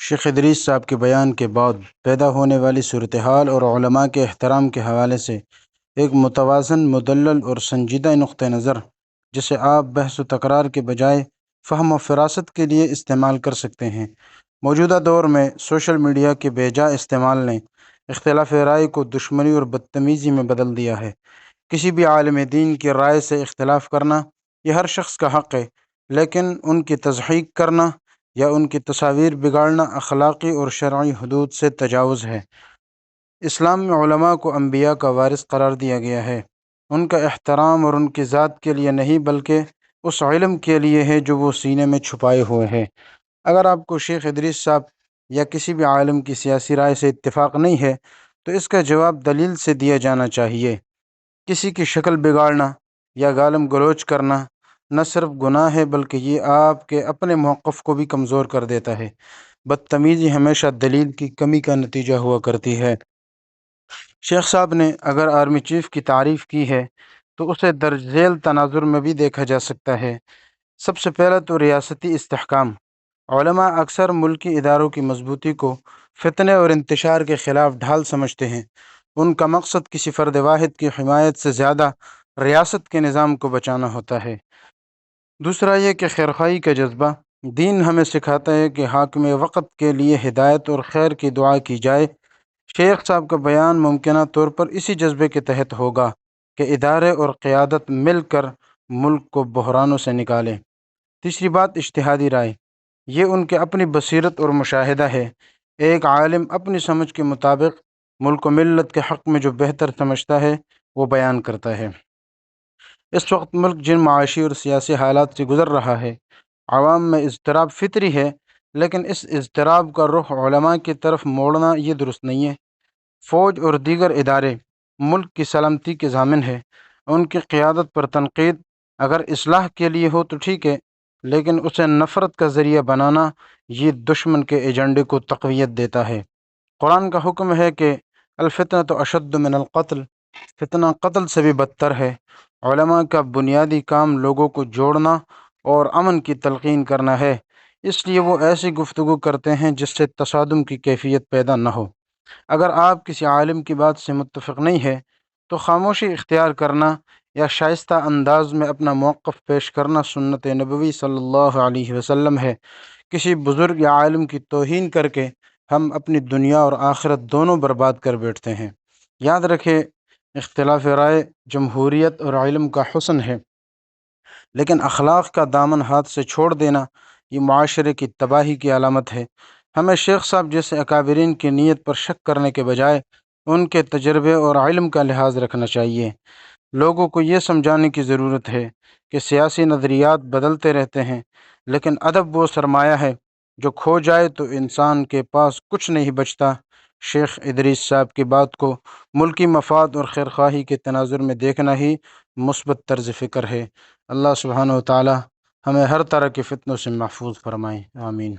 شیخ ادریس صاحب کے بیان کے بعد پیدا ہونے والی صورتحال اور علماء کے احترام کے حوالے سے ایک متوازن، مدلل اور سنجیدہ نقطہ نظر جسے آپ بحث و تکرار کے بجائے فہم و فراست کے لیے استعمال کر سکتے ہیں۔ موجودہ دور میں سوشل میڈیا کے بے جا استعمال نے اختلاف رائے کو دشمنی اور بدتمیزی میں بدل دیا ہے۔ کسی بھی عالم دین کی رائے سے اختلاف کرنا یہ ہر شخص کا حق ہے، لیکن ان کی تضحیق کرنا یا ان کی تصاویر بگاڑنا اخلاقی اور شرعی حدود سے تجاوز ہے۔ اسلام میں علماء کو انبیاء کا وارث قرار دیا گیا ہے۔ ان کا احترام اور ان کی ذات کے لیے نہیں بلکہ اس علم کے لیے ہے جو وہ سینے میں چھپائے ہوئے ہیں۔ اگر آپ کو شیخ ادریس صاحب یا کسی بھی عالم کی سیاسی رائے سے اتفاق نہیں ہے تو اس کا جواب دلیل سے دیا جانا چاہیے۔ کسی کی شکل بگاڑنا یا گالم گلوچ کرنا نہ صرف گناہ ہے بلکہ یہ آپ کے اپنے موقف کو بھی کمزور کر دیتا ہے۔ بدتمیزی ہمیشہ دلیل کی کمی کا نتیجہ ہوا کرتی ہے۔ شیخ صاحب نے اگر آرمی چیف کی تعریف کی ہے تو اسے درج ذیل تناظر میں بھی دیکھا جا سکتا ہے۔ سب سے پہلے تو ریاستی استحکام۔ علماء اکثر ملکی اداروں کی مضبوطی کو فتنے اور انتشار کے خلاف ڈھال سمجھتے ہیں۔ ان کا مقصد کسی فرد واحد کی حمایت سے زیادہ ریاست کے نظام کو بچانا ہوتا ہے۔ دوسرا یہ کہ خیرخواہی کا جذبہ۔ دین ہمیں سکھاتا ہے کہ حاکم وقت کے لیے ہدایت اور خیر کی دعا کی جائے۔ شیخ صاحب کا بیان ممکنہ طور پر اسی جذبے کے تحت ہوگا کہ ادارے اور قیادت مل کر ملک کو بحرانوں سے نکالیں۔ تیسری بات اجتہادی رائے۔ یہ ان کے اپنی بصیرت اور مشاہدہ ہے۔ ایک عالم اپنی سمجھ کے مطابق ملک و ملت کے حق میں جو بہتر سمجھتا ہے وہ بیان کرتا ہے۔ اس وقت ملک جن معاشی اور سیاسی حالات سے گزر رہا ہے، عوام میں اضطراب فطری ہے، لیکن اس اضطراب کا رخ علماء کی طرف موڑنا یہ درست نہیں ہے۔ فوج اور دیگر ادارے ملک کی سلامتی کے ضامن ہے۔ ان کی قیادت پر تنقید اگر اصلاح کے لیے ہو تو ٹھیک ہے، لیکن اسے نفرت کا ذریعہ بنانا یہ دشمن کے ایجنڈے کو تقویت دیتا ہے۔ قرآن کا حکم ہے کہ الفتنۃ اشد من القتل، فتنہ قتل سے بھی بدتر ہے۔ علماء کا بنیادی کام لوگوں کو جوڑنا اور امن کی تلقین کرنا ہے، اس لیے وہ ایسی گفتگو کرتے ہیں جس سے تصادم کی کیفیت پیدا نہ ہو۔ اگر آپ کسی عالم کی بات سے متفق نہیں ہے تو خاموشی اختیار کرنا یا شائستہ انداز میں اپنا موقف پیش کرنا سنت نبوی صلی اللہ علیہ وسلم ہے۔ کسی بزرگ یا عالم کی توہین کر کے ہم اپنی دنیا اور آخرت دونوں برباد کر بیٹھتے ہیں۔ یاد رکھیں، اختلاف رائے جمہوریت اور علم کا حسن ہے، لیکن اخلاق کا دامن ہاتھ سے چھوڑ دینا یہ معاشرے کی تباہی کی علامت ہے۔ ہمیں شیخ صاحب جیسے اکابرین کی نیت پر شک کرنے کے بجائے ان کے تجربے اور علم کا لحاظ رکھنا چاہیے۔ لوگوں کو یہ سمجھانے کی ضرورت ہے کہ سیاسی نظریات بدلتے رہتے ہیں، لیکن ادب وہ سرمایہ ہے جو کھو جائے تو انسان کے پاس کچھ نہیں بچتا۔ شیخ ادریس صاحب کی بات کو ملکی مفاد اور خیرخواہی کے تناظر میں دیکھنا ہی مثبت طرز فکر ہے۔ اللہ سبحانہ و تعالی ہمیں ہر طرح کے فتنوں سے محفوظ فرمائے، آمین۔